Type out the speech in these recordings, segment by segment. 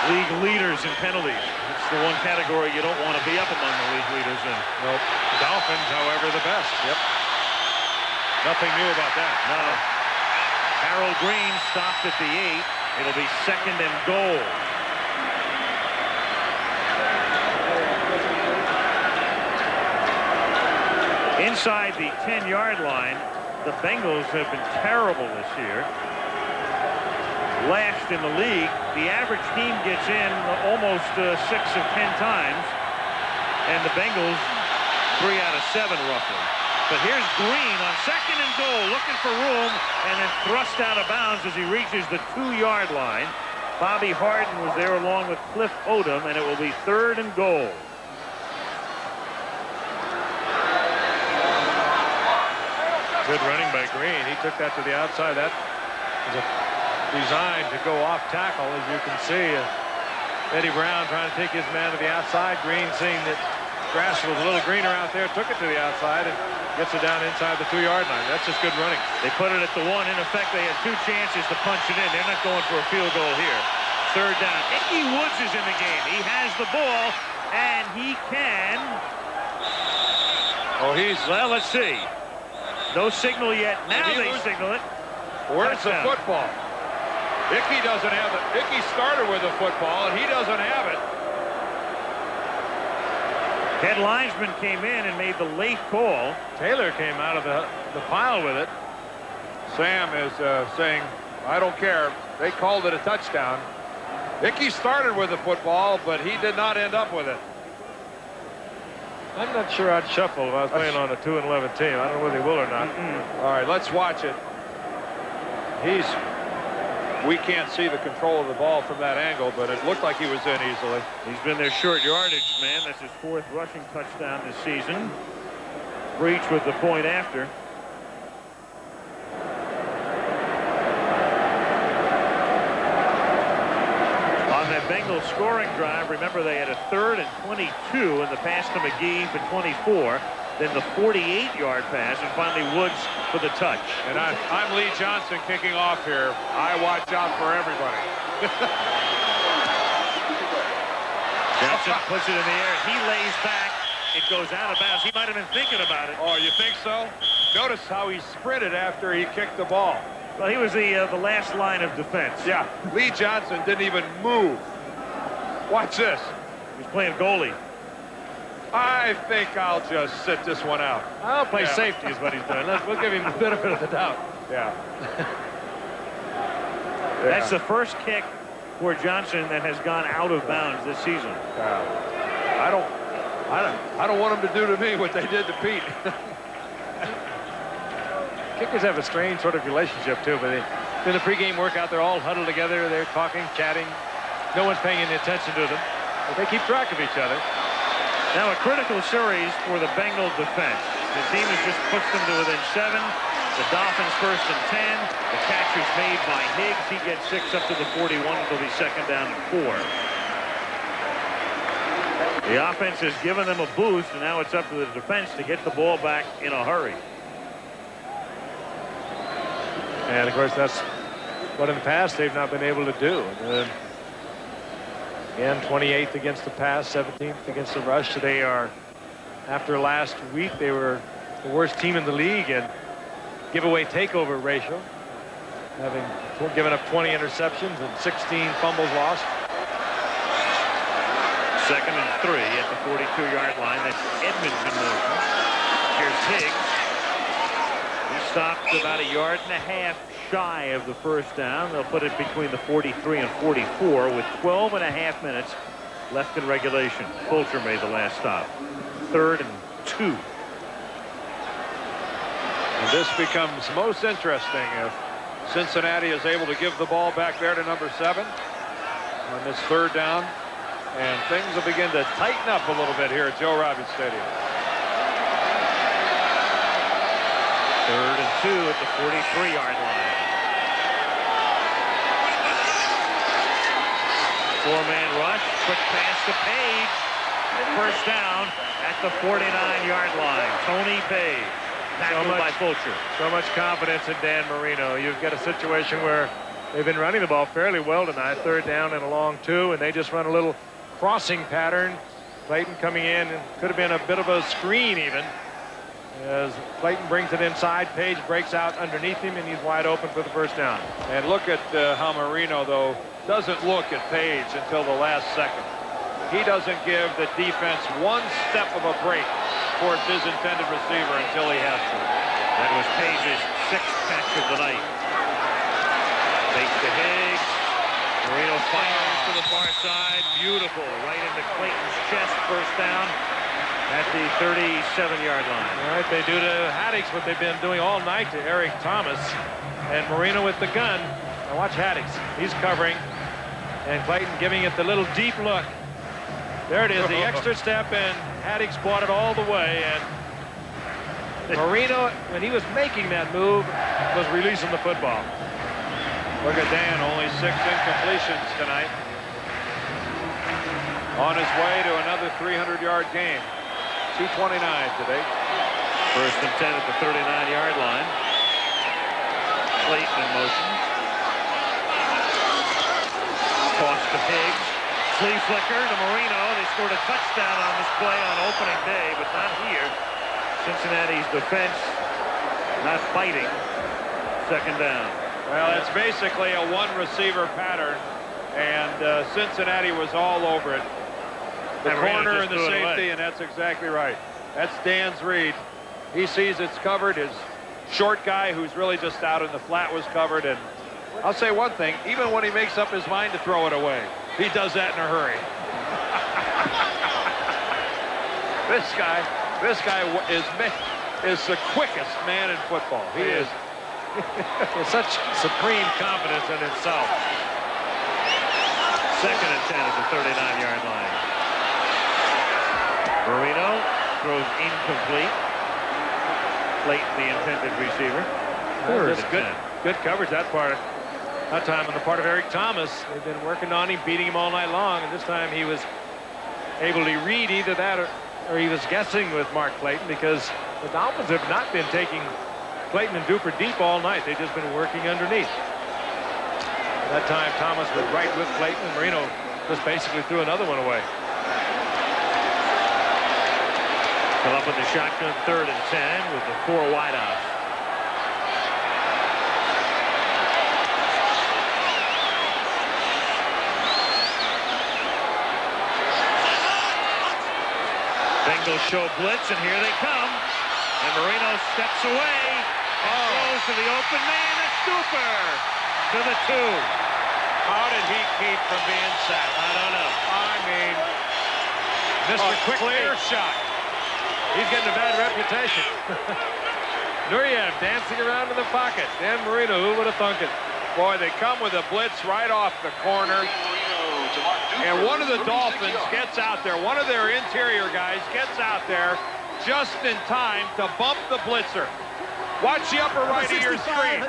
League leaders in penalties. It's the one category you don't want to be up among the league leaders in. Nope. Dolphins, however, the best. Yep. Nothing new about that. No. Harold Green stopped at the 8. It'll be 2nd and goal. Inside the 10-yard line, the Bengals have been terrible this year. Last in the league. The average team gets in almost 6 of 10 times, and the Bengals 3 out of 7 roughly. But here's Green on 2nd and goal, looking for room, and then thrust out of bounds as he reaches the 2-yard line. Bobby Harden was there along with Cliff Odom, and it will be 3rd and goal. Good running by Green. He took that to the outside. That was designed to go off tackle, as you can see. Eddie Brown trying to take his man to the outside. Green, seeing that grass was a little greener out there, took it to the outside and gets it down inside the 2-yard line. That's just good running. They put it at the 1. In effect, they had 2 chances to punch it in. They're not going for a field goal here. 3rd down. Ickey Woods is in the game. He has the ball, and he can. Oh, well, let's see. No signal yet. Now they signal it. Where's the football? Ickey doesn't have it. Ickey started with the football, and he doesn't have it. Head linesman came in and made the late call. Taylor came out of the pile with it. Sam is saying, I don't care. They called it a touchdown. Ickey started with the football, but he did not end up with it. I'm not sure I'd shuffle if I was playing on a 2-11 team. I don't know whether he will or not. All right, let's watch it. We can't see the control of the ball from that angle, but it looked like he was in easily. He's been their short yardage man. That's his 4th rushing touchdown this season. Breach with the point after. On that Bengals scoring drive, remember they had a 3rd and 22 in the pass to McGee for 24. Then the 48-yard pass, and finally Woods for the touch. And I'm Lee Johnson kicking off here. I watch out for everybody. Johnson puts it in the air. He lays back. It goes out of bounds. He might have been thinking about it. Oh, you think so? Notice how he sprinted after he kicked the ball. Well, he was the last line of defense. Yeah, Lee Johnson didn't even move. Watch this. He's playing goalie. I think I'll just sit this one out. I'll play safety is what he's doing. We'll give him the benefit of the doubt. Yeah. That's the first kick for Johnson that has gone out of bounds this season. I don't want him to do to me what they did to Pete. Kickers have a strange sort of relationship too, but in the pregame workout, they're all huddled together. They're talking, chatting. No one's paying any attention to them, but they keep track of each other. Now a critical series for the Bengal defense. The team has just pushed them to within 7. The Dolphins 1st and 10. The catch is made by Higgs. He gets 6 up to the 41. It'll be 2nd down and 4. The offense has given them a boost, and now it's up to the defense to get the ball back in a hurry. And of course, that's what in the past they've not been able to do. Again, 28th against the pass, 17th against the rush. They are, after last week, they were the worst team in the league in giveaway takeover ratio, having given up 20 interceptions and 16 fumbles lost. 2nd and 3 at the 42-yard line. That's Edmonds in motion. Here's Higgs. He stopped about 1.5 yards shy of the 1st down. They'll put it between the 43 and 44 with 12.5 minutes left in regulation. Fulcher made the last stop. 3rd and 2. And this becomes most interesting if Cincinnati is able to give the ball back there to number 7 on this 3rd down. And things will begin to tighten up a little bit here at Joe Robbins Stadium. 3rd and 2 at the 43-yard line. 4-man rush. Quick pass to Page. 1st down at the 49-yard line. Tony Page. Tackled by Fulcher. So much confidence in Dan Marino. You've got a situation where They've been running the ball fairly well tonight. 3rd down and a long 2, and they just run a little crossing pattern. Clayton coming in, and could have been a bit of a screen even. As Clayton brings it inside, Page breaks out underneath him, and he's wide open for the 1st down. And look at how Marino, though, doesn't look at Page until the last second. He doesn't give the defense one step of a break towards his intended receiver until he has to. That was Page's 6th catch of the night. Fakes to Higgs. Marino fires to the far side. Beautiful. Right into Clayton's chest. 1st down at the 37-yard line. All right, they do to Haddix what they've been doing all night to Eric Thomas. And Marino with the gun. Now watch Haddix. He's covering. And Clayton giving it the little deep look. There it is, the extra step, and Haddix brought it all the way. And Marino, when he was making that move, was releasing the football. Look at Dan, only 6 incompletions tonight. On his way to another 300-yard game. 2:29 today. 1st and 10 at the 39-yard line. Clayton in motion. Toss to Higgs. Flea flicker to Marino. They scored a touchdown on this play on opening day, but not here. Cincinnati's defense not fighting. 2nd down. Well, it's basically a 1-receiver pattern, and Cincinnati was all over it. The corner and the safety, and that's exactly right. That's Dan's read. He sees it's covered. His short guy, who's really just out in the flat, was covered. And I'll say one thing, even when he makes up his mind to throw it away, he does that in a hurry. This guy is the quickest man in football. He is. With such supreme confidence in himself. 2nd and 10 at the 39-yard line. Marino throws incomplete. Clayton, the intended receiver. 3rd and 10. Good coverage that time on the part of Eric Thomas. They've been working on him, beating him all night long, and this time he was able to read either that or he was guessing with Mark Clayton, because the Dolphins have not been taking Clayton and Duper deep all night. They've just been working underneath. That time Thomas was right with Clayton, and Marino just basically threw another one away. Still up in the shotgun, 3rd and 10 with the 4 wideouts. Bengals show blitz, and here they come. And Marino steps away and throws to the open man. It's Duper to the 2. How did he keep from being sacked? I don't know. I mean, Mr. Quick clear shot. He's getting a bad reputation. Nureyev dancing around in the pocket. Dan Marino, who would have thunk it? Boy, they come with a blitz right off the corner. And one of the Dolphins gets out there. One of their interior guys gets out there just in time to bump the blitzer. Watch the upper right of your screen.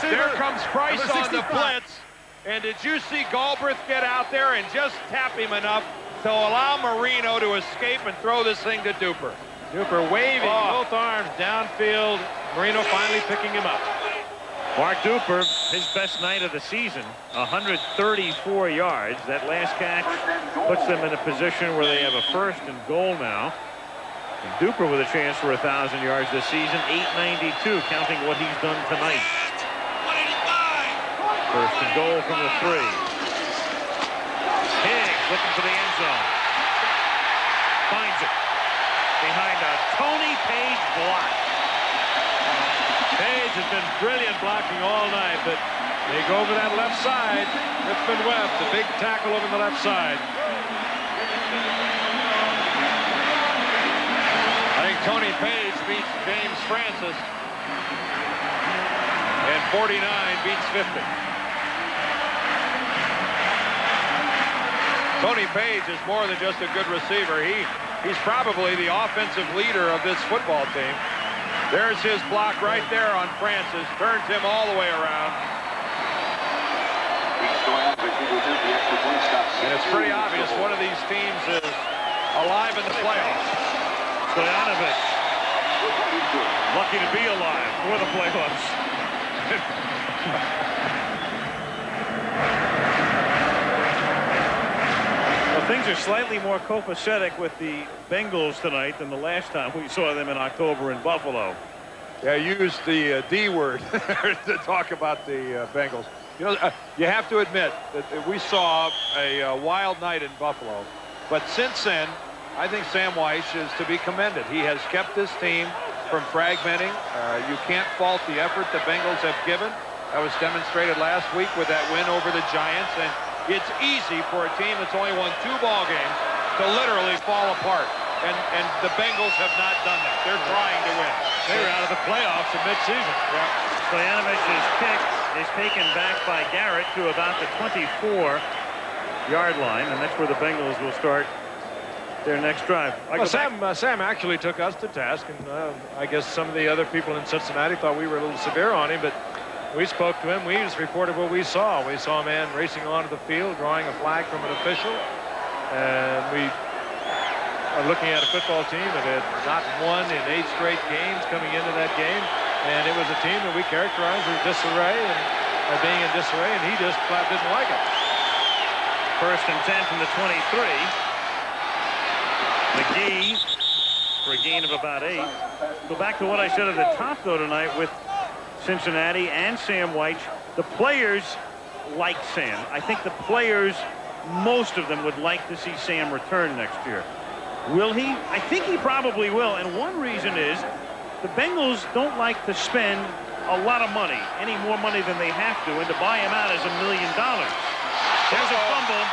There comes Price on the blitz. And did you see Galbraith get out there and just tap him enough to allow Marino to escape and throw this thing to Duper? Duper waving both arms downfield. Marino finally picking him up. Mark Duper, his best night of the season, 134 yards. That last catch puts them in a position where they have a 1st and goal now. And Duper with a chance for 1,000 yards this season, 892, counting what he's done tonight. 1st and goal from the 3. Higgs looking for the end zone. Finds it behind a Tony Page block. Page has been brilliant blocking all night, but they go over that left side. Ripman Webb, the big tackle over the left side. I think Tony Page beats James Francis. And 49 beats 50. Tony Page is more than just a good receiver. He's probably the offensive leader of this football team. There's his block right there on Francis. Turns him all the way around. And it's pretty obvious one of these teams is alive in the playoffs. Stoyanovich, lucky to be alive for the playoffs. Well, things are slightly more copacetic with the Bengals tonight than the last time we saw them in October in Buffalo. Yeah, use the D word to talk about the Bengals. You know, you have to admit that we saw a wild night in Buffalo. But since then, I think Sam Weiss is to be commended. He has kept this team from fragmenting. You can't fault the effort the Bengals have given. That was demonstrated last week with that win over the Giants. And it's easy for a team that's only won 2 ball games to literally fall apart. And the Bengals have not done that. They're trying to win. They were out of the playoffs in midseason. Yeah. Stojanovich's kick is taken back by Garrett to about the 24-yard line, and that's where the Bengals will start their next drive. Well, Sam actually took us to task, and I guess some of the other people in Cincinnati thought we were a little severe on him, but we spoke to him. We just reported what we saw. We saw a man racing onto the field, drawing a flag from an official, and we are looking at a football team that had not won in 8 straight games coming into that game, and it was a team that we characterized as disarray and being in disarray, and he just flat didn't like it. 1st and 10 from the 23. McGee for a gain of about 8. Go back to what I said at the top, though, tonight with Cincinnati and Sam White. The players like Sam. I think the players, most of them, would like to see Sam return next year. Will he? I think he probably will. And one reason is the Bengals don't like to spend a lot of money, any more money than they have to, and to buy him out is $1 million. There's a fumble.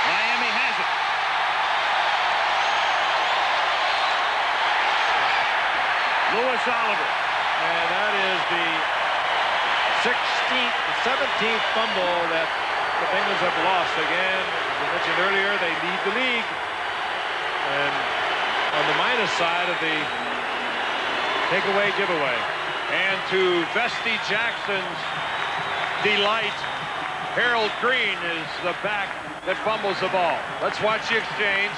Miami has it. Lewis Oliver. And that is the 17th fumble that the Bengals have lost. Again, as I mentioned earlier, they lead the league. And on the minus side of the takeaway giveaway. And to Vesty Jackson's delight, Harold Green is the back that fumbles the ball. Let's watch the exchange.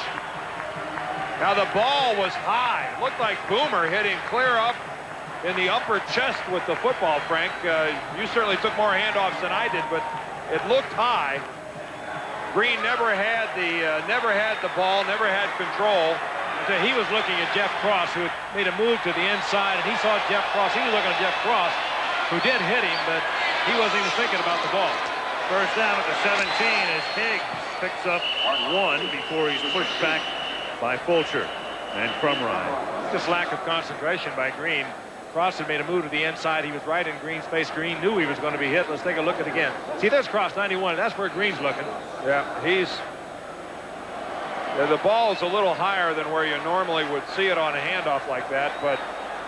Now the ball was high. Looked like Boomer hit him clear up in the upper chest with the football, Frank. You certainly took more handoffs than I did, but it looked high. Green never had the ball, never had control. So he was looking at Jeff Cross, who had made a move to the inside, and he saw Jeff Cross. He was looking at Jeff Cross, who did hit him, but he wasn't even thinking about the ball. First down at the 17 as Higgs picks up 1 before he's pushed back by Fulcher and Crumrine. Just lack of concentration by Green. Cross had made a move to the inside. He was right in Green's face. Green knew he was going to be hit. Let's take a look at it again. See, there's Cross, 91. That's where Green's looking. Yeah, the ball's a little higher than where you normally would see it on a handoff like that, but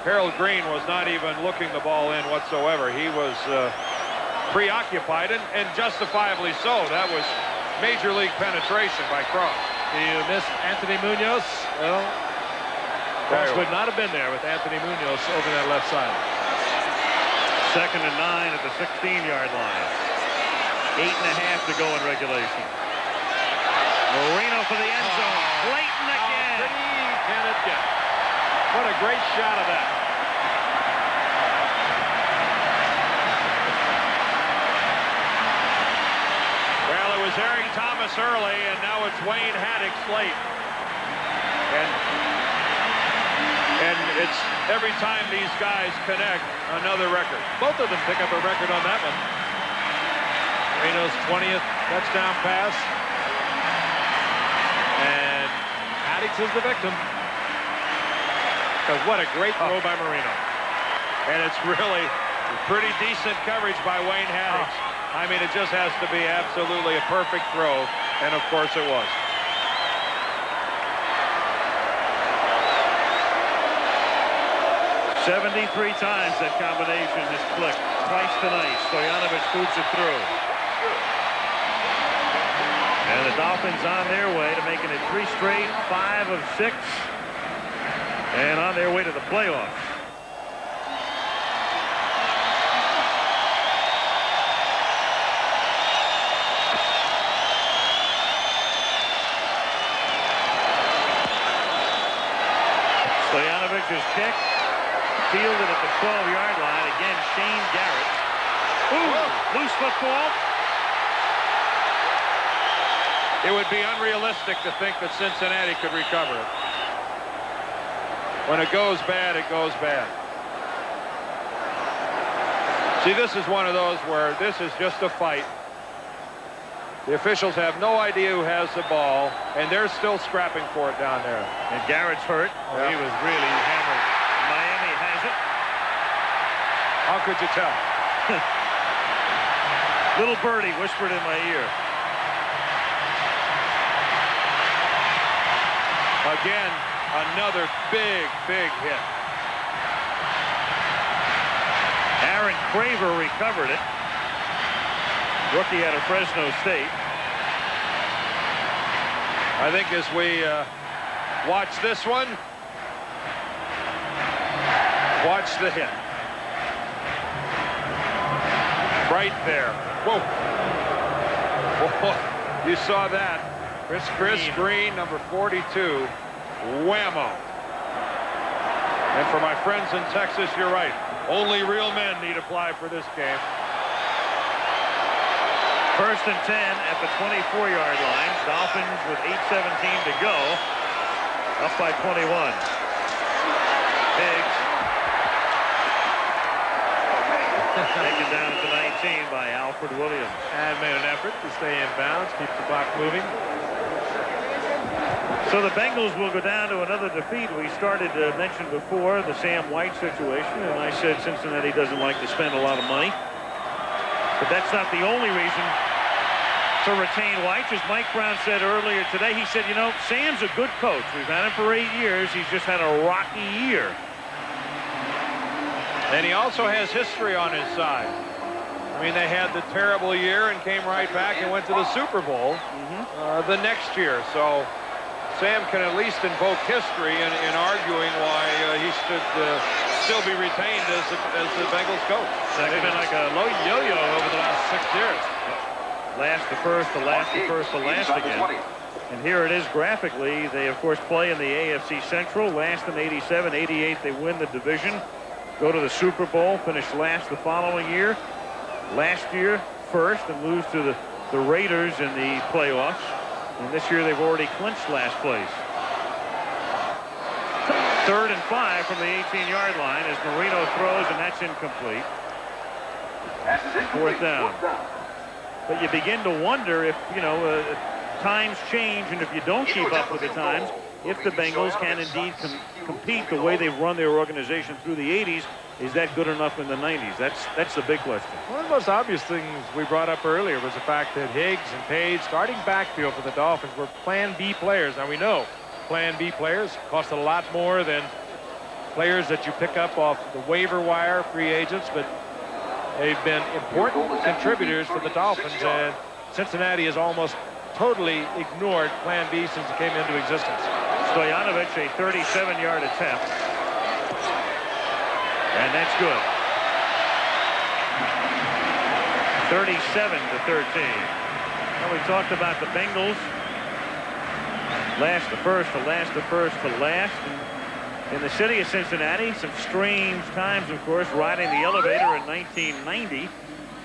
Harold Green was not even looking the ball in whatsoever. He was preoccupied, and justifiably so. That was major league penetration by Cross. Do you miss Anthony Munoz? Well, Cross would not have been there with Anthony Munoz over that left side. 2nd and 9 at the 16-yard line. 8.5 to go in regulation. Marino for the end zone. Clayton again. How pretty can it get? What a great shot of that. Well, it was Eric Thomas early, and now it's Wayne Haddock's late. And it's every time these guys connect, another record. Both of them pick up a record on that one. Marino's 20th touchdown pass. And Haddock is the victim. Because what a great throw by Marino. And it's really pretty decent coverage by Wayne Haddock. I mean, it just has to be absolutely a perfect throw. And, of course, it was. '73 times that combination has clicked. Twice tonight. Stoyanovich boots it through. And the Dolphins on their way to making it 3 straight, 5 of 6. And on their way to the playoffs. Stojanovich's kick fielded at the 12-yard line. Again, Shane Garrett. Ooh, loose football. It would be unrealistic to think that Cincinnati could recover it. When it goes bad, it goes bad. See, this is one of those where this is just a fight. The officials have no idea who has the ball, and they're still scrapping for it down there. And Garrett's hurt. Oh, he was really hammered. Miami has it. How could you tell? Little birdie whispered in my ear. Again, another big hit. Aaron Craver recovered it. Rookie out of Fresno State. I think as we watch this one, watch the hit. Right there. Whoa. Whoa. You saw that. Chris Green, number 42. Whammo. And for my friends in Texas, you're right. Only real men need apply for this game. 1st and 10 at the 24-yard line. Dolphins with 8:17 to go. Up by 21. Higgs. Taken down to 19 by Alfred Williams. And made an effort to stay in bounds, keep the clock moving. So the Bengals will go down to another defeat. We started to mention before the Sam White situation, and I said Cincinnati doesn't like to spend a lot of money. But that's not the only reason to retain White. As Mike Brown said earlier today, he said, you know, Sam's a good coach. We've had him for 8 years. He's just had a rocky year. And he also has history on his side. I mean, they had the terrible year and came right back and went to the Super Bowl the next year. So Sam can at least invoke history in arguing why he should still be retained as the Bengals coach. They've been like a low yo-yo over the last 6 years. Last to first, the last to first, the last again. And here it is graphically. They, of course, play in the AFC Central. Last in 87, 88, they win the division. Go to the Super Bowl, finish last the following year. Last year, first, and lose to the Raiders in the playoffs. And this year, they've already clinched last place. 3rd and 5 from the 18-yard line as Marino throws, and that's incomplete. 4th down. But you begin to wonder if, you know, times change, and if you don't keep up with the times, if the Bengals can indeed compete the way they've run their organization through the 80s, is that good enough in the 90s? That's the big question. One of the most obvious things we brought up earlier was the fact that Higgs and Page, starting backfield for the Dolphins, were Plan B players. Now we know Plan B players cost a lot more than players that you pick up off the waiver wire, free agents, but they've been important contributors for the Dolphins, and Cincinnati has almost totally ignored Plan B since it came into existence. Stoyanovich, a 37-yard attempt. And that's good. 37-13. Well, we talked about the Bengals. Last to first, to last to first, to last. And in the city of Cincinnati, some strange times, of course, riding the elevator in 1990.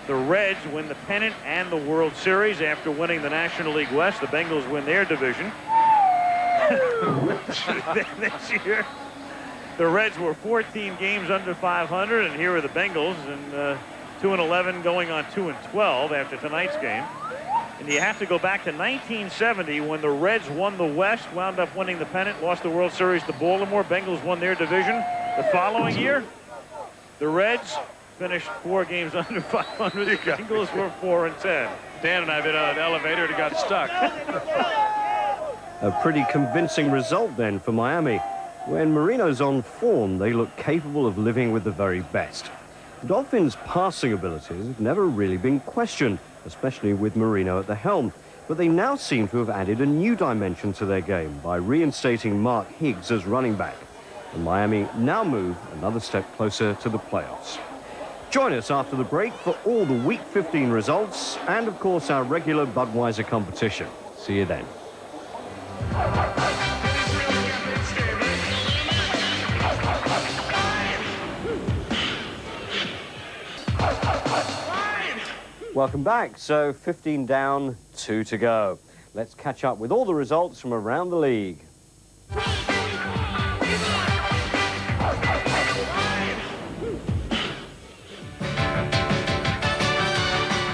The Reds win the pennant and the World Series after winning the National League West. The Bengals win their division. This year, the Reds were 14 games under 500, and here are the Bengals, and 2-11 going on 2-12 after tonight's game. And you have to go back to 1970 when the Reds won the West, wound up winning the pennant, lost the World Series to Baltimore. Bengals won their division. The following year, the Reds finished 4 games under 500. The Bengals were 4-10. Dan and I have been on an elevator and got stuck. A pretty convincing result then for Miami. When Marino's on form, they look capable of living with the very best. The Dolphins' passing abilities have never really been questioned, especially with Marino at the helm. But they now seem to have added a new dimension to their game by reinstating Mark Higgs as running back. And Miami now move another step closer to the playoffs. Join us after the break for all the Week 15 results and, of course, our regular Budweiser competition. See you then. Welcome back. So 15 down, 2 to go. Let's catch up with all the results from around the league.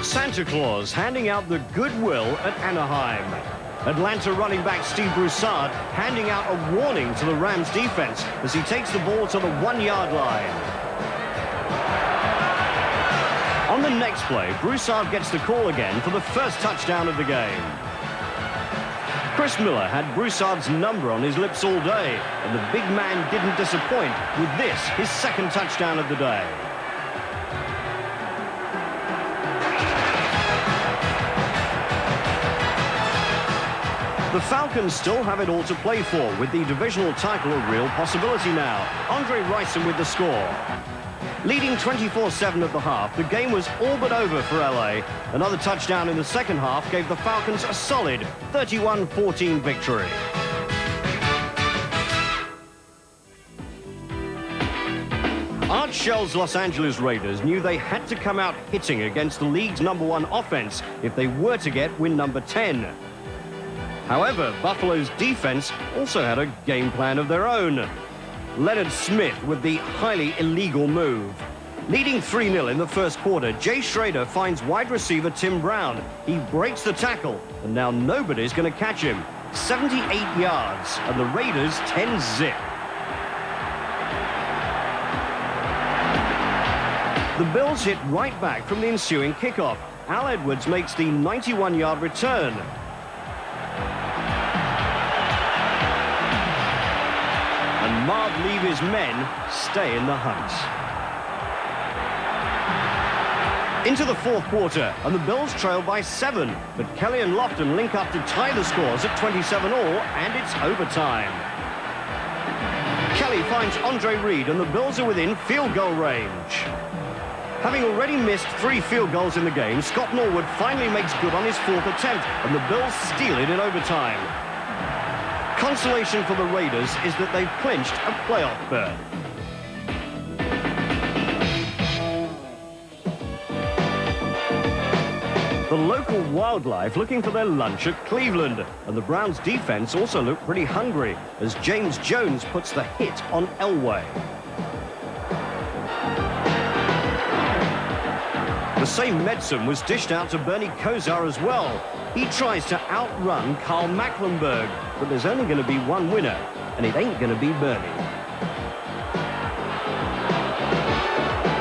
Santa Claus handing out the goodwill at Anaheim. Atlanta running back Steve Broussard handing out a warning to the Rams defense as he takes the ball to the 1-yard line. On the next play, Broussard gets the call again for the first touchdown of the game. Chris Miller had Broussard's number on his lips all day, and the big man didn't disappoint with this, his second touchdown of the day. The Falcons still have it all to play for, with the divisional title a real possibility now. Andre Rison with the score. Leading 24-7 at the half, the game was all but over for LA. Another touchdown in the second half gave the Falcons a solid 31-14 victory. Art Shell's Los Angeles Raiders knew they had to come out hitting against the league's #1 offense if they were to get win number 10. However, Buffalo's defense also had a game plan of their own. Leonard Smith with the highly illegal move. Leading 3-0 in the first quarter, Jay Schrader finds wide receiver Tim Brown. He breaks the tackle, and now nobody's going to catch him. 78 yards, and the Raiders 10-zip. The Bills hit right back from the ensuing kickoff. Al Edwards makes the 91-yard return. And Marv Levy's men stay in the hunt. Into the fourth quarter, and the Bills trail by 7. But Kelly and Lofton link up to tie the scores at 27 all, and it's overtime. Kelly finds Andre Reed, and the Bills are within field goal range. Having already missed 3 field goals in the game, Scott Norwood finally makes good on his 4th attempt, and the Bills steal it in overtime. Consolation for the Raiders is that they've clinched a playoff berth. The local wildlife looking for their lunch at Cleveland, and the Browns' defense also looked pretty hungry as James Jones puts the hit on Elway. The same medicine was dished out to Bernie Kosar as well. He tries to outrun Karl Mecklenburg, but there's only going to be one winner, and it ain't going to be Bernie.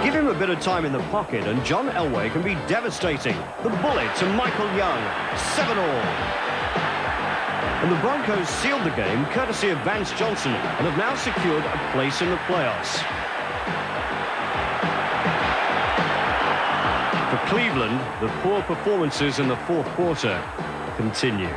Give him a bit of time in the pocket, and John Elway can be devastating. The bullet to Michael Young, 7-all. And the Broncos sealed the game courtesy of Vance Johnson and have now secured a place in the playoffs. For Cleveland, the poor performances in the fourth quarter continue.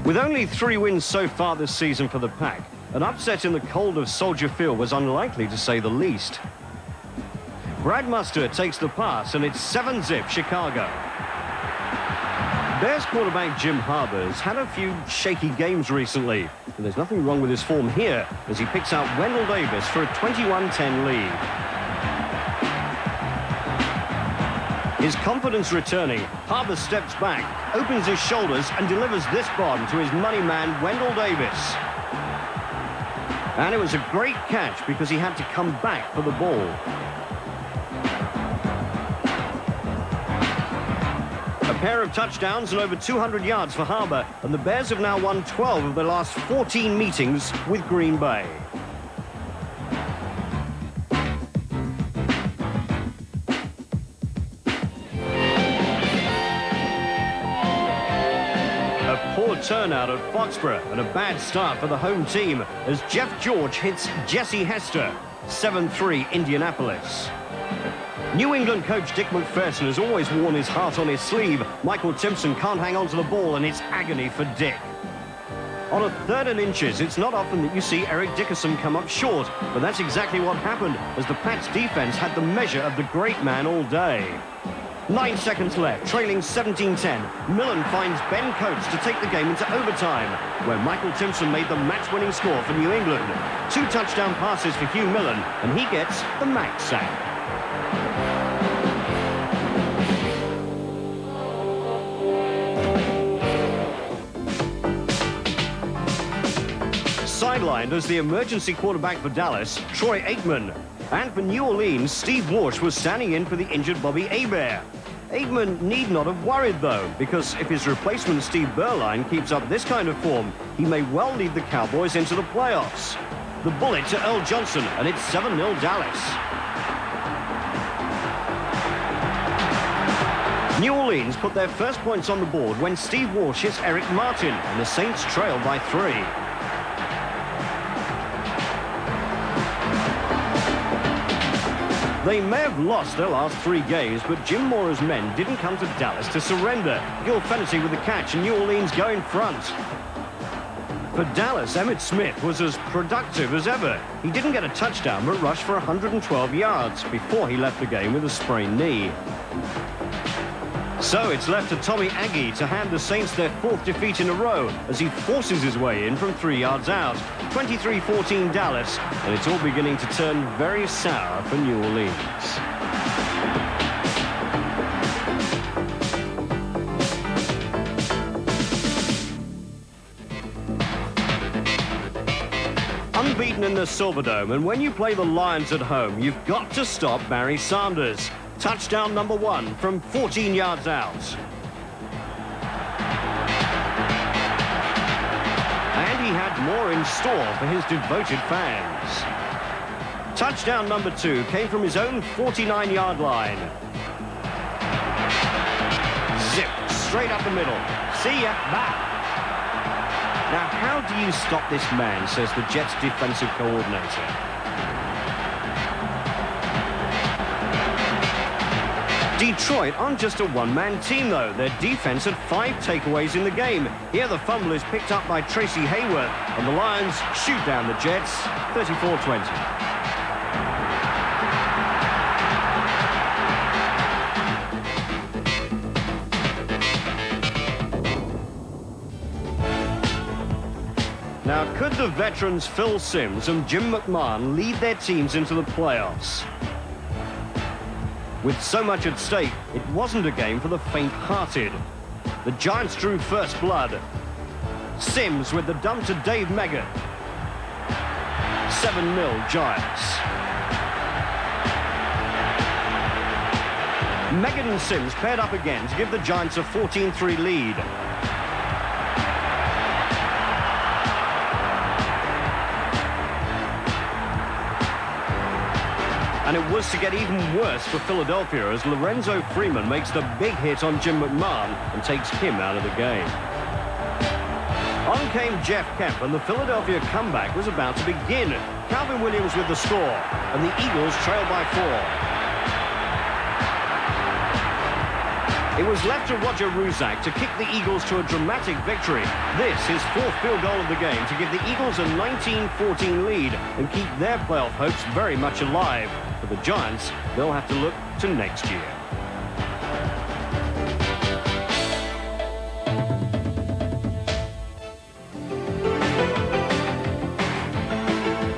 With only 3 wins so far this season for the Pack, an upset in the cold of Soldier Field was unlikely to say the least. Brad Muster takes the pass, and it's 7-zip Chicago. Bears quarterback Jim Harbaugh had a few shaky games recently, and there's nothing wrong with his form here as he picks out Wendell Davis for a 21-10 lead. His confidence returning, Harbaugh steps back, opens his shoulders, and delivers this bomb to his money man, Wendell Davis. And it was a great catch because he had to come back for the ball. A pair of touchdowns and over 200 yards for Harbaugh, and the Bears have now won 12 of their last 14 meetings with Green Bay. Turnout at Foxborough and a bad start for the home team as Jeff George hits Jesse Hester, 7-3 Indianapolis. New England coach Dick McPherson has always worn his heart on his sleeve. Michael Timpson can't hang on to the ball, and it's agony for Dick. On a 3rd and inches, it's not often that you see Eric Dickerson come up short, but that's exactly what happened as the Pats defense had the measure of the great man all day. 9 seconds left, trailing 17-10. Millen finds Ben Coates to take the game into overtime, where Michael Timpson made the match-winning score for New England. 2 touchdown passes for Hugh Millen, and he gets the max sack. Sidelined as the emergency quarterback for Dallas, Troy Aikman. And for New Orleans, Steve Walsh was standing in for the injured Bobby Hebert. Aikman need not have worried, though, because if his replacement Steve Berline keeps up this kind of form, he may well lead the Cowboys into the playoffs. The bullet to Earl Johnson, and it's 7-0 Dallas. New Orleans put their first points on the board when Steve Walsh hits Eric Martin, and the Saints trail by 3. They may have lost their last 3 games, but Jim Mora's men didn't come to Dallas to surrender. Gil Fennessy with the catch, and New Orleans go in front. For Dallas, Emmitt Smith was as productive as ever. He didn't get a touchdown, but rushed for 112 yards before he left the game with a sprained knee. So it's left to Tommy Aggie to hand the Saints their 4th defeat in a row as he forces his way in from 3 yards out. 23-14 Dallas, and it's all beginning to turn very sour for New Orleans. Unbeaten in the Silverdome, and when you play the Lions at home, you've got to stop Barry Sanders. Touchdown number 1 from 14 yards out. And he had more in store for his devoted fans. Touchdown number 2 came from his own 49-yard line. Zip, straight up the middle. See ya, bye. Now, how do you stop this man, says the Jets defensive coordinator. Detroit aren't just a one-man team, though. Their defense had 5 takeaways in the game. Here the fumble is picked up by Tracy Hayworth, and the Lions shoot down the Jets 34-20. Now, could the veterans Phil Simms and Jim McMahon lead their teams into the playoffs? With so much at stake, it wasn't a game for the faint-hearted. The Giants drew first blood. Simms with the dump to Dave Meggett. 7-0 Giants. Meggett and Simms paired up again to give the Giants a 14-3 lead. And it was to get even worse for Philadelphia as Lorenzo Freeman makes the big hit on Jim McMahon and takes him out of the game. On came Jeff Kemp, and the Philadelphia comeback was about to begin. Calvin Williams with the score, and the Eagles trail by 4. It was left to Roger Ruzak to kick the Eagles to a dramatic victory. This, his 4th field goal of the game, to give the Eagles a 19-14 lead and keep their playoff hopes very much alive. For the Giants, they'll have to look to next year.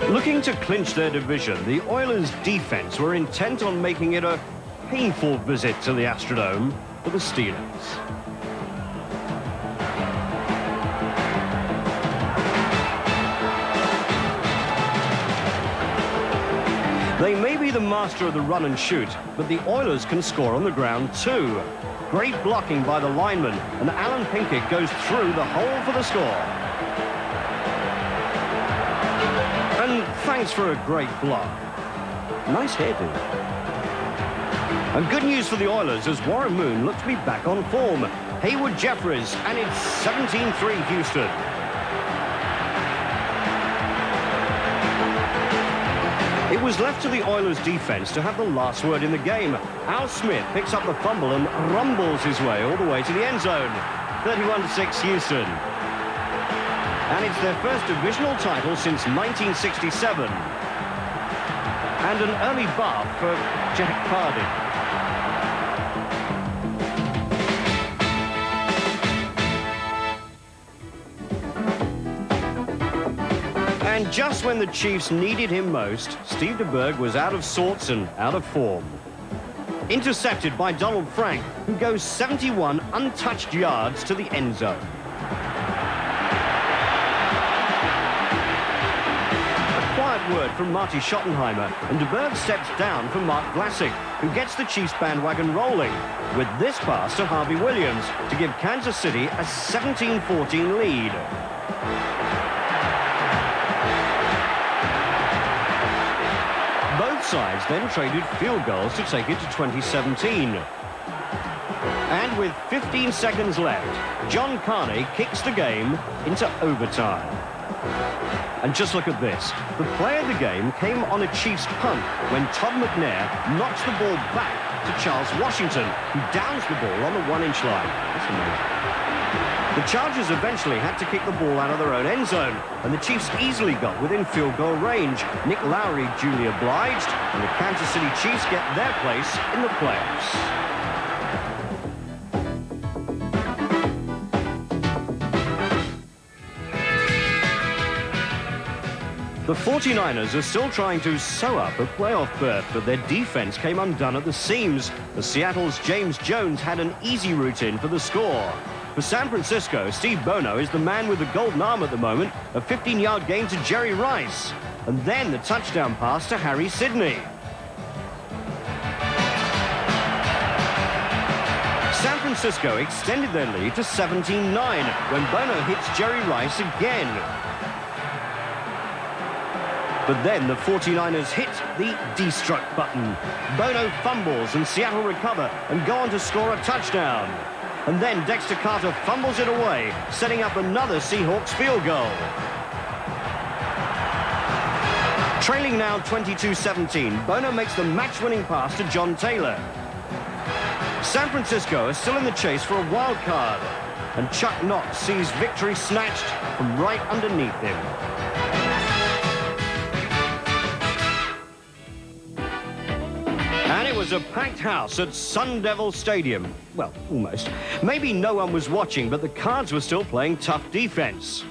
Looking to clinch their division, the Oilers' defense were intent on making it a painful visit to the Astrodome for the Steelers. They may be the master of the run and shoot, but the Oilers can score on the ground too. Great blocking by the lineman, and Alan Pinkett goes through the hole for the score. And thanks for a great block. Nice hairdo. And good news for the Oilers as Warren Moon looks to be back on form. Hayward Jeffries, and it's 17-3 Houston. It was left to the Oilers' defense to have the last word in the game. Al Smith picks up the fumble and rumbles his way all the way to the end zone. 31-6 Houston. And it's their first divisional title since 1967. And an early bath for Jack Pardee. And just when the Chiefs needed him most, Steve DeBerg was out of sorts and out of form. Intercepted by Donald Frank, who goes 71 untouched yards to the end zone. A quiet word from Marty Schottenheimer, and DeBerg steps down for Mark Vlasic, who gets the Chiefs bandwagon rolling with this pass to Harvey Williams to give Kansas City a 17-14 lead. Both sides then traded field goals to take it to 2017. And with 15 seconds left, John Carney kicks the game into overtime. And just look at this. The play of the game came on a Chiefs punt when Todd McNair knocks the ball back to Charles Washington, who downs the ball on the 1-inch line. That's amazing. The Chargers eventually had to kick the ball out of their own end zone, and the Chiefs easily got within field goal range. Nick Lowry duly obliged, and the Kansas City Chiefs get their place in the playoffs. The 49ers are still trying to sew up a playoff berth, but their defense came undone at the seams, as Seattle's James Jones had an easy route in for the score. For San Francisco, Steve Bono is the man with the golden arm at the moment, a 15-yard gain to Jerry Rice, and then the touchdown pass to Harry Sidney. San Francisco extended their lead to 17-9 when Bono hits Jerry Rice again. But then the 49ers hit the destruct button. Bono fumbles and Seattle recover and go on to score a touchdown. And then Dexter Carter fumbles it away, setting up another Seahawks field goal. Trailing now 22-17, Bono makes the match-winning pass to John Taylor. San Francisco is still in the chase for a wild card, and Chuck Knox sees victory snatched from right underneath him. And it was a packed house at Sun Devil Stadium. Well, almost. Maybe no one was watching, but the Cards were still playing tough defense.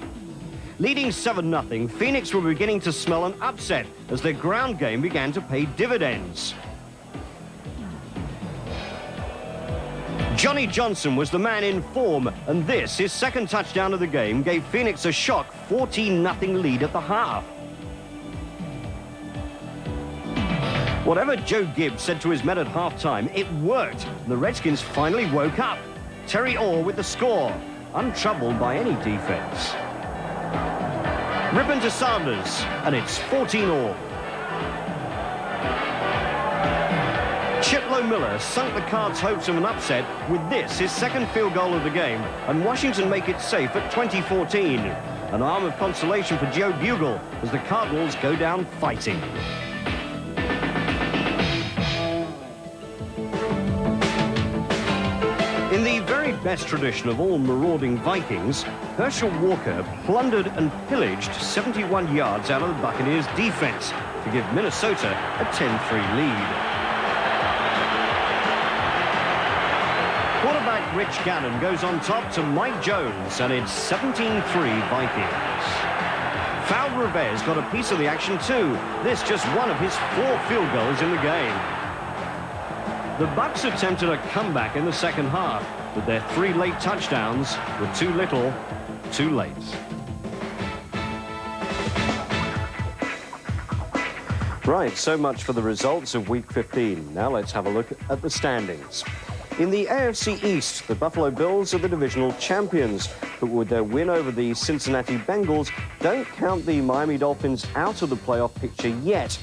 Leading 7-0, Phoenix were beginning to smell an upset as their ground game began to pay dividends. Johnny Johnson was the man in form, and this, his second touchdown of the game, gave Phoenix a shock 14-0 lead at the half. Whatever Joe Gibbs said to his men at halftime, it worked. The Redskins finally woke up. Terry Orr with the score, untroubled by any defense. Rippon to Sanders, and it's 14-all. Chiplo Miller sunk the Cards' hopes of an upset with this, his second field goal of the game, and Washington make it safe at 20-14. An arm of consolation for Joe Bugle as the Cardinals go down fighting. In the very best tradition of all marauding Vikings, Herschel Walker plundered and pillaged 71 yards out of the Buccaneers' defense to give Minnesota a 10-3 lead. Quarterback Rich Gannon goes on top to Mike Jones, and it's 17-3 Vikings. Foul Rivez got a piece of the action too. This just one of his 4 field goals in the game. The Bucs attempted a comeback in the second half, but their 3 late touchdowns were too little, too late. Right, so much for the results of Week 15. Now let's have a look at the standings. In the AFC East, the Buffalo Bills are the divisional champions, but with their win over the Cincinnati Bengals, don't count the Miami Dolphins out of the playoff picture yet.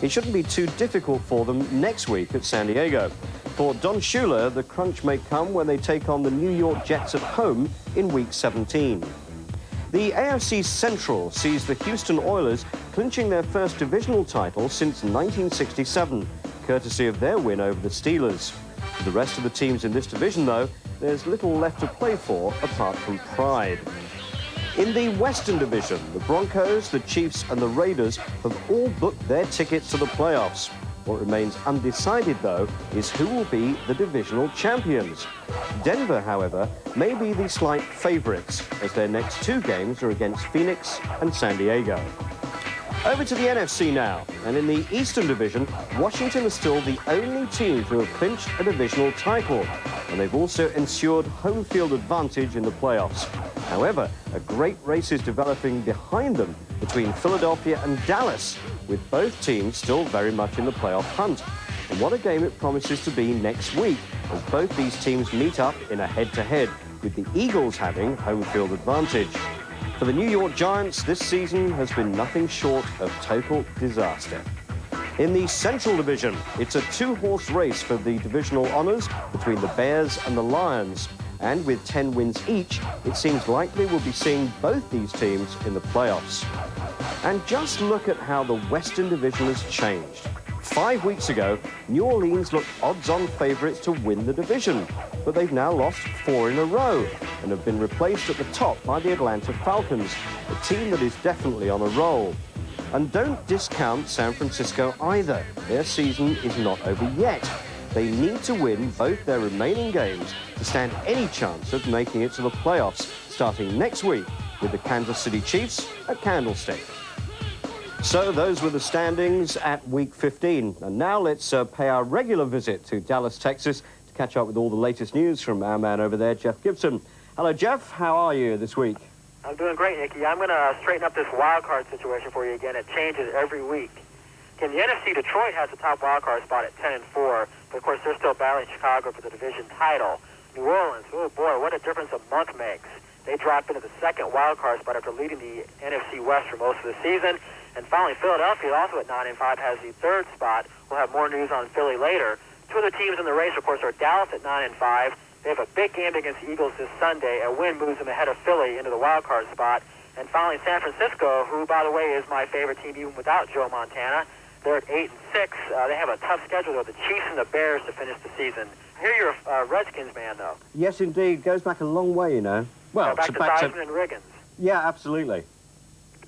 It shouldn't be too difficult for them next week at San Diego. For Don Shula, the crunch may come when they take on the New York Jets at home in Week 17. The AFC Central sees the Houston Oilers clinching their first divisional title since 1967, courtesy of their win over the Steelers. For the rest of the teams in this division, though, there's little left to play for apart from pride. In the Western Division, the Broncos, the Chiefs and the Raiders have all booked their tickets to the playoffs. What remains undecided, though, is who will be the divisional champions. Denver, however, may be the slight favourites, as their next 2 games are against Phoenix and San Diego. Over to the NFC now, and in the Eastern Division, Washington is still the only team to have clinched a divisional title, and they've also ensured home field advantage in the playoffs. However, a great race is developing behind them between Philadelphia and Dallas, with both teams still very much in the playoff hunt. And what a game it promises to be next week, as both these teams meet up in a head-to-head, with the Eagles having home field advantage. For the New York Giants, this season has been nothing short of total disaster. In the Central Division, it's a two-horse race for the divisional honors between the Bears and the Lions. And with 10 wins each, it seems likely we'll be seeing both these teams in the playoffs. And just look at how the Western Division has changed. 5 weeks ago, New Orleans looked odds-on favorites to win the division, but they've now lost 4 in a row and have been replaced at the top by the Atlanta Falcons, a team that is definitely on a roll. And don't discount San Francisco either. Their season is not over yet. They need to win both their remaining games to stand any chance of making it to the playoffs, starting next week with the Kansas City Chiefs at Candlestick. So those were the standings at Week 15. And now let's pay our regular visit to Dallas, Texas, to catch up with all the latest news from our man over there, Jeff Gibson. Hello, Jeff. How are you this week? I'm doing great, Nicky. I'm going to straighten up this wild card situation for you again. It changes every week. In the NFC, Detroit has the top wild card spot at 10-4, but of course they're still battling Chicago for the division title. New Orleans, oh boy, what a difference a month makes. They dropped into the second wild card spot after leading the NFC West for most of the season. And finally, Philadelphia, also at 9-5, has the third spot. We'll have more news on Philly later. Two other teams in the race, of course, are Dallas at 9-5. They have a big game against the Eagles this Sunday. A win moves them ahead of Philly into the wild card spot. And finally, San Francisco, who, by the way, is my favorite team even without Joe Montana. They're at 8-6. They have a tough schedule, though, the Chiefs and the Bears to finish the season. I hear you're a Redskins man, though. Yes, indeed. Goes back a long way, you know. Well, back to Theismann and Riggins. Yeah, absolutely.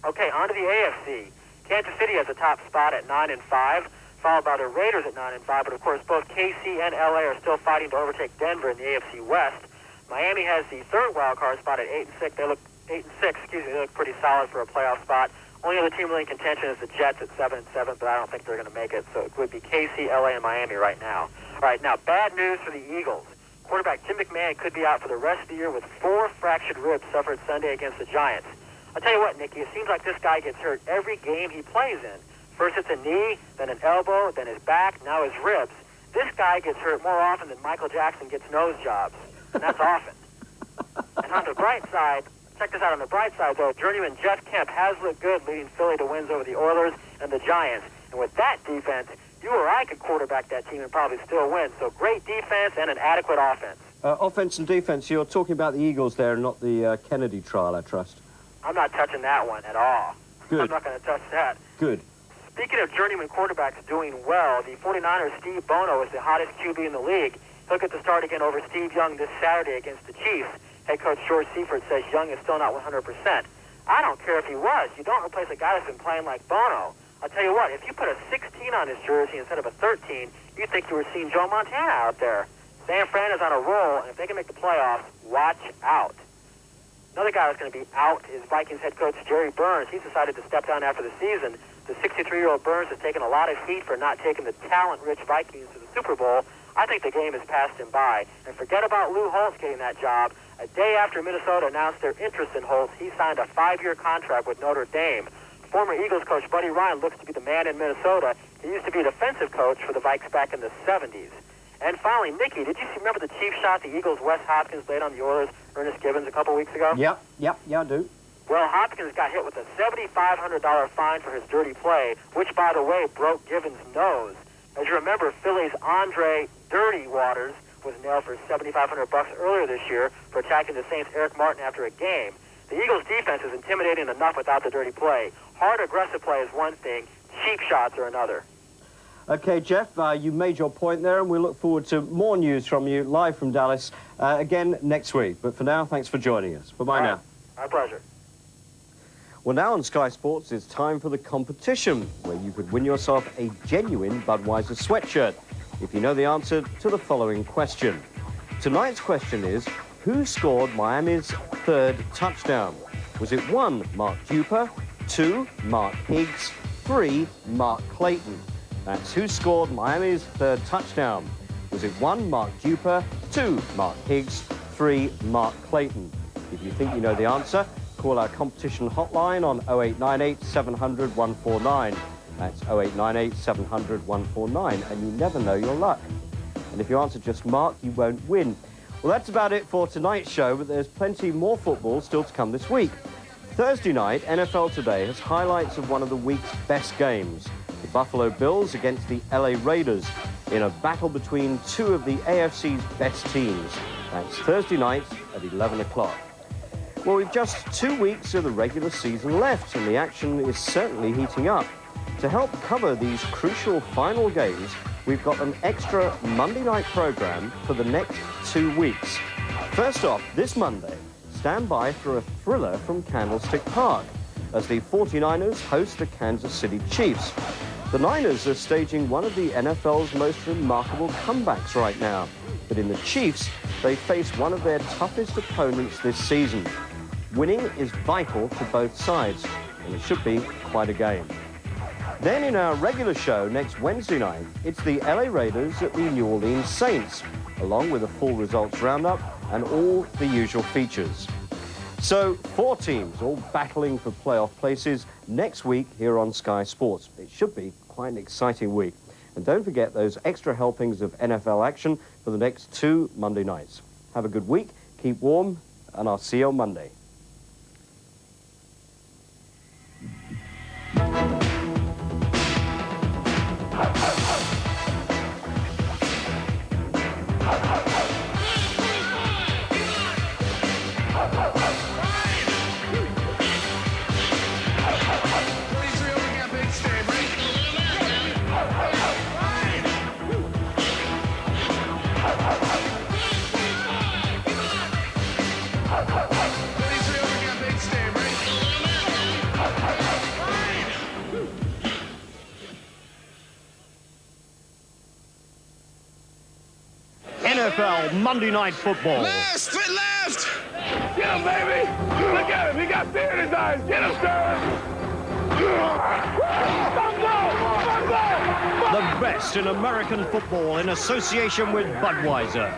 Okay, on to the AFC. Kansas City has the top spot at 9-5, followed by the Raiders at 9-5. But of course, both KC and LA are still fighting to overtake Denver in the AFC West. Miami has the third wild card spot at 8-6. They look 8-6. They look pretty solid for a playoff spot. Only other team really in contention is the Jets at 7-7, but I don't think they're going to make it. So it would be KC, LA, and Miami right now. All right, now bad news for the Eagles. Quarterback Jim McMahon could be out for the rest of the year with 4 fractured ribs suffered Sunday against the Giants. I'll tell you what, Nicky, it seems like this guy gets hurt every game he plays in. First it's a knee, then an elbow, then his back, now his ribs. This guy gets hurt more often than Michael Jackson gets nose jobs, and that's often. And on the bright side, check this out, on the bright side, though, journeyman Jeff Kemp has looked good leading Philly to wins over the Oilers and the Giants. And with that defense, you or I could quarterback that team and probably still win. So great defense and an adequate offense. Offense and defense, you're talking about the Eagles there, not the Kennedy trial, I trust. I'm not touching that one at all. Good. I'm not going to touch that. Good. Speaking of journeyman quarterbacks doing well, the 49ers' Steve Bono is the hottest QB in the league. He'll get to start again over Steve Young this Saturday against the Chiefs. Head coach George Seifert says Young is still not 100%. I don't care if he was. You don't replace a guy that's been playing like Bono. I'll tell you what, if you put a 16 on his jersey instead of a 13, you'd think you were seeing Joe Montana out there. San Fran is on a roll, and if they can make the playoffs, watch out. Another guy that's going to be out is Vikings head coach Jerry Burns. He's decided to step down after the season. The 63-year-old Burns has taken a lot of heat for not taking the talent-rich Vikings to the Super Bowl. I think the game has passed him by. And forget about Lou Holtz getting that job. A day after Minnesota announced their interest in Holtz, he signed a 5-year contract with Notre Dame. Former Eagles coach Buddy Ryan looks to be the man in Minnesota. He used to be a defensive coach for the Vikes back in the 70s. And finally, Nicky, did you remember the cheap shot the Eagles' Wes Hopkins laid on the Oilers' Ernest Gibbons a couple weeks ago? Yeah, I do. Well, Hopkins got hit with a $7,500 fine for his dirty play, which, by the way, broke Gibbons' nose. As you remember, Philly's Andre Dirty Waters was nailed for $7,500 earlier this year for attacking the Saints' Eric Martin after a game. The Eagles' defense is intimidating enough without the dirty play. Hard, aggressive play is one thing. Cheap shots are another. Okay, Jeff, you made your point there, and we look forward to more news from you live from Dallas again next week. But for now, thanks for joining us. Bye-bye now. My pleasure. Well, now on Sky Sports, it's time for the competition, where you could win yourself a genuine Budweiser sweatshirt if you know the answer to the following question. Tonight's question is, who scored Miami's third touchdown? Was it 1, Mark Duper, 2, Mark Higgs, 3, Mark Clayton. That's who scored Miami's third touchdown. Was it 1, Mark Duper, 2, Mark Higgs, 3, Mark Clayton? If you think you know the answer, call our competition hotline on 0898 700 149. That's 0898 700 149, and you never know your luck. And if you answer just Mark, you won't win. Well, that's about it for tonight's show, but there's plenty more football still to come this week. Thursday night, NFL Today has highlights of one of the week's best games. The Buffalo Bills against the LA Raiders in a battle between two of the AFC's best teams. That's Thursday night at 11 o'clock. Well, we've just 2 weeks of the regular season left, and the action is certainly heating up. To help cover these crucial final games, we've got an extra Monday night program for the next 2 weeks. First off, this Monday, stand by for a thriller from Candlestick Park as the 49ers host the Kansas City Chiefs. The Niners are staging one of the NFL's most remarkable comebacks right now, but in the Chiefs, they face one of their toughest opponents this season. Winning is vital to both sides, and it should be quite a game. Then in our regular show next Wednesday night, it's the LA Raiders at the New Orleans Saints, along with a full results roundup and all the usual features. So 4 teams all battling for playoff places next week here on Sky Sports. It should be quite an exciting week. And don't forget those extra helpings of NFL action for the next 2 Monday nights. Have a good week, keep warm, and I'll see you on Monday. NFL Monday Night Football. Split left! Get him, baby! Look at him! He got fear in his eyes! Get him, sir! The best in American football in association with Budweiser.